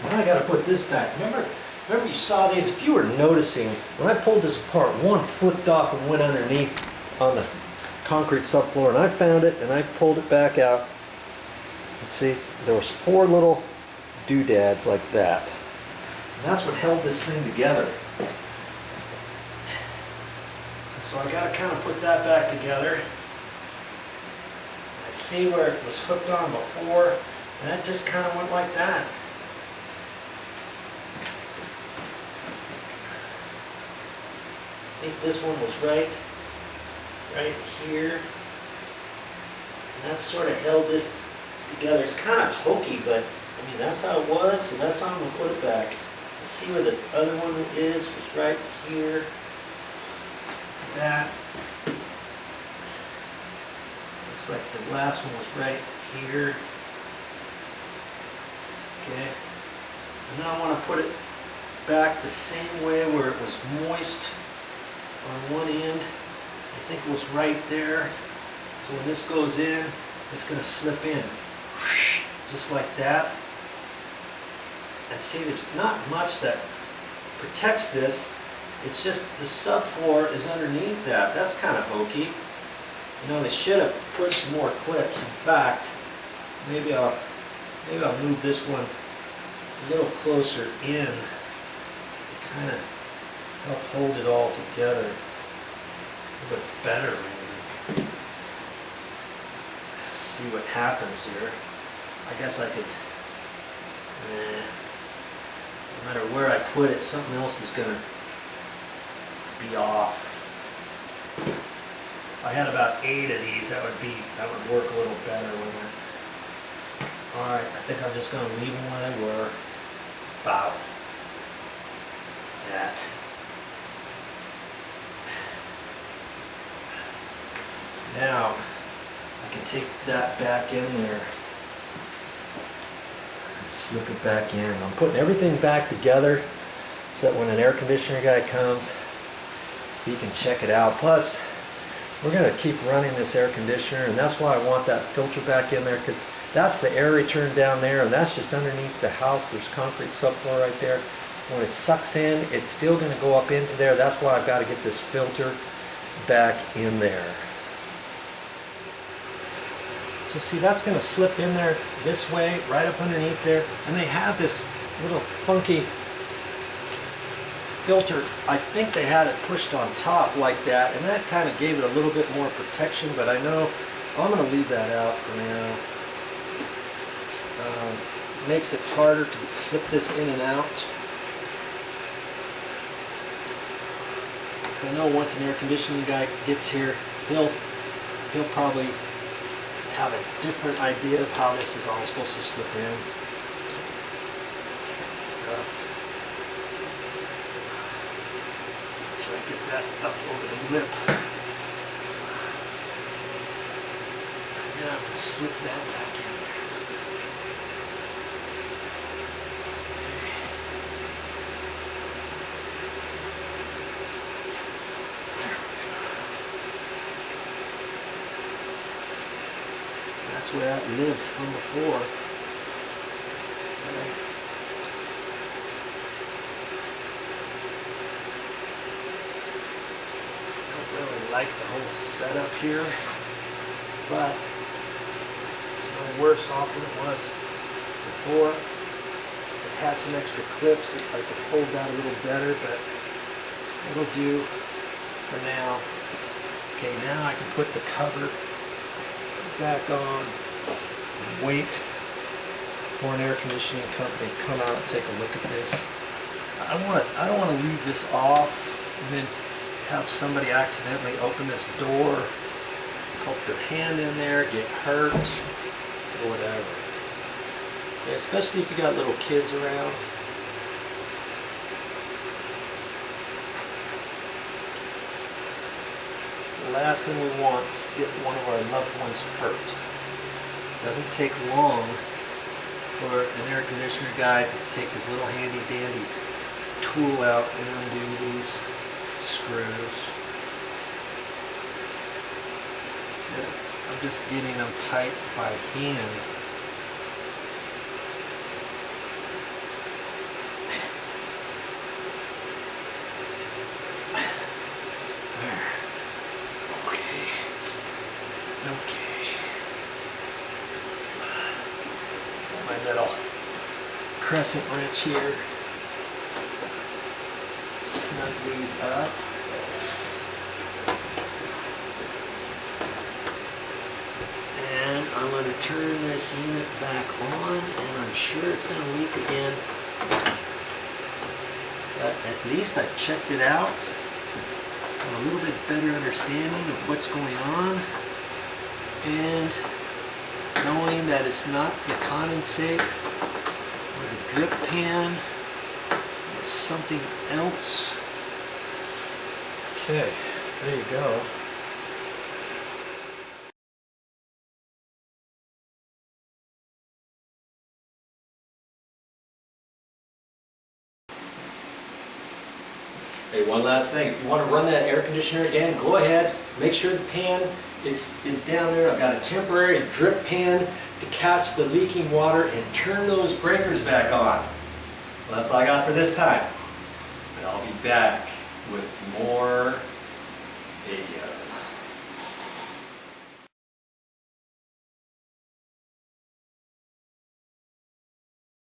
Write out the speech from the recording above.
Now I got to put this back. Remember you saw these? If you were noticing, when I pulled this apart, one flipped off and went underneath on the concrete subfloor, and I found it and I pulled it back out. And see, there was 4 little doodads like that. And that's what held this thing together. And so I got to kind of put that back together. I see where it was hooked on before, and that just kind of went like that. I think this one was right here. And that sort of held this together. It's kind of hokey, but I mean, that's how it was, so that's how I'm going to put it back. Let's see where the other one was right here. That. Looks like the last one was right here. Okay. And now I want to put it back the same way where it was moist on one end. I think it was right there. So when this goes in, it's going to slip in. Just like that. And see, there's not much that protects this. It's just the subfloor is underneath that. That's kind of hokey. You know, they should have put some more clips. In fact, maybe I'll move this one a little closer in to kind of help hold it all together a little bit better, maybe. Let's see what happens here. I guess I could, no matter where I put it, something else is going to be off. If I had about 8 of these, that would work a little better, wouldn't it? Alright, I think I'm just going to leave them where they were. About that. Now, I can take that back in there and slip it back in. I'm putting everything back together so that when an air conditioner guy comes, he can check it out. Plus, we're going to keep running this air conditioner, and that's why I want that filter back in there, because that's the air return down there, and that's just underneath the house. There's concrete subfloor right there. When it sucks in, it's still going to go up into there. That's why I've got to get this filter back in there. So see, that's going to slip in there this way, right up underneath there. And they have this little funky filter. I think they had it pushed on top like that, and that kind of gave it a little bit more protection, but I know I'm going to leave that out for now. Makes it harder to slip this in and out. I know once an air conditioning guy gets here, he'll probably have a different idea of how this is all supposed to slip in. Stuff. So I get that up over the lip. And then I'm going to slip that back in there. That's where that lived from before. Okay. Don't really like the whole setup here, but it's no worse off than it was before. It had some extra clips. I could hold that a little better, but it'll do for now. Okay, now I can put the cover back on and wait for an air conditioning company to come out and take a look at this. I don't want to leave this off and then have somebody accidentally open this door, poke their hand in there, get hurt, or whatever. Yeah, especially if you got little kids around. The last thing we want is to get one of our loved ones hurt. It doesn't take long for an air conditioner guy to take his little handy dandy tool out and undo these screws. So I'm just getting them tight by hand. little crescent wrench here. Snug these up. And I'm going to turn this unit back on, and I'm sure it's going to leak again. But at least I've checked it out. A little bit better understanding of what's going on, and knowing that it's not the condensate or the drip pan, it's something else. Okay, there you go. Hey, one last thing. If you want to run that air conditioner again, go ahead. Make sure the pan is down there. I've got a temporary drip pan to catch the leaking water and turn those breakers back on. Well, that's all I got for this time. And I'll be back with more